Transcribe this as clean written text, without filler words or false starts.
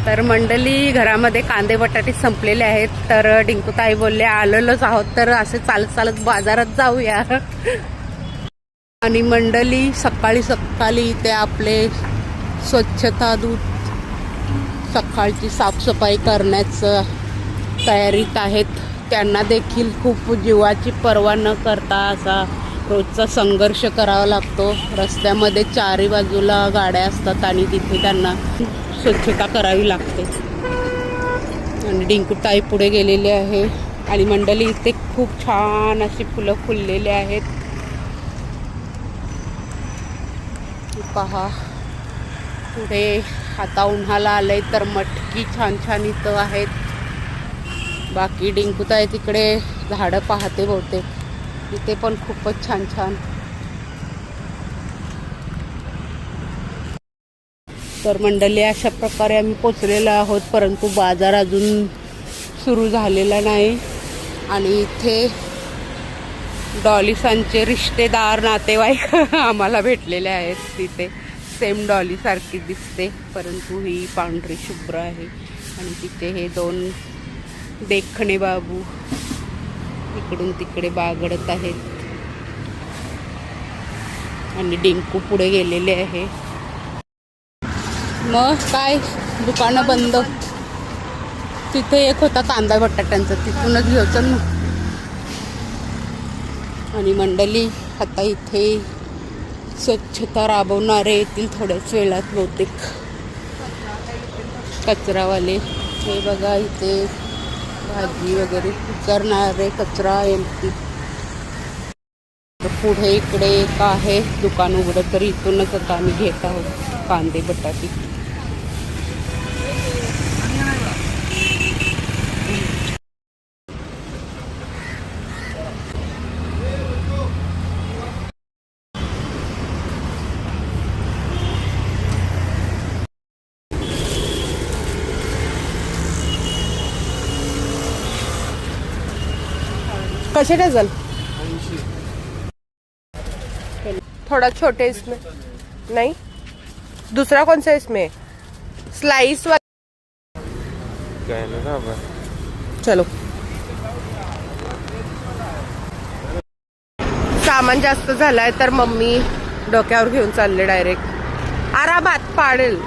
तर मंडळी घरामध्ये कांदे बटाटे संपलेले आहेत, तर डिंकूताई बोलले आलेलोच आहोत तर असे चालत चालत बाजारात जाऊया. आणि मंडळी सकाळी सकाळी इथे आपले स्वच्छता दूत सकाळची साफसफाई करण्याचं तयारीत आहेत. त्यांना देखील खूप जीवाची पर्वा न करता असा रोजचा संघर्ष करावा लागतो. रस्त्यामध्ये चारी बाजूला गाड्या असतात आणि तिथे त्यांना स्वच्छता करावी लागते. आणि डिंकूताई पुढे गेलेले आहे आणि मंडळी इथे खूप छान अशी फुलं फुललेले आहेत. पहा पुढे आता उन्हाला आलंय तर मटकी छान छान इथं आहेत. बाकी डिंकूताई तिकडे झाडं पाहते बहुतेक. इथे पण खूपच छान छान. तर मंडळी अशा प्रकारे आम्ही पोचलेलो आहोत, परंतु बाजार अजून सुरू झालेला नाही. आणि इथे डॉलीसांचे रिश्तेदार नातेवाईक आम्हाला भेटलेले आहेत. तिथे सेम डॉलीसारखी दिसते, परंतु ही पांढरी शुभ्र आहे. आणि तिथे हे दोन देखणे बाबू इकडून तिकडे बागडत आहेत. आणि डिंकू पुढे गेलेले आहे. मग काय दुकानं बंद. तिथे एक होता कांदा बटाट्यांचा, तिथूनच घ्यायचं ना. आणि मंडळी आता इथे स्वच्छता राबवणारे येतील थोड्याच वेळात बहुतेक. कचरावाले हे बघा, इथे भाजी वगैरे करणारे कचरा येतील. पुढे इकडे एक आहे दुकान उघडं, तर इथूनच आता आम्ही घेत आहोत कांदे बटाटे. कैसे डजन? थोड़ा छोटे इसमें नहीं, दूसरा कौन सा इसमें स्लाइस वाला? चलो सामान जास्त झालाय तर मम्मी डोक्यावर घेऊन चालले डायरेक्ट. आरामात पाडेल.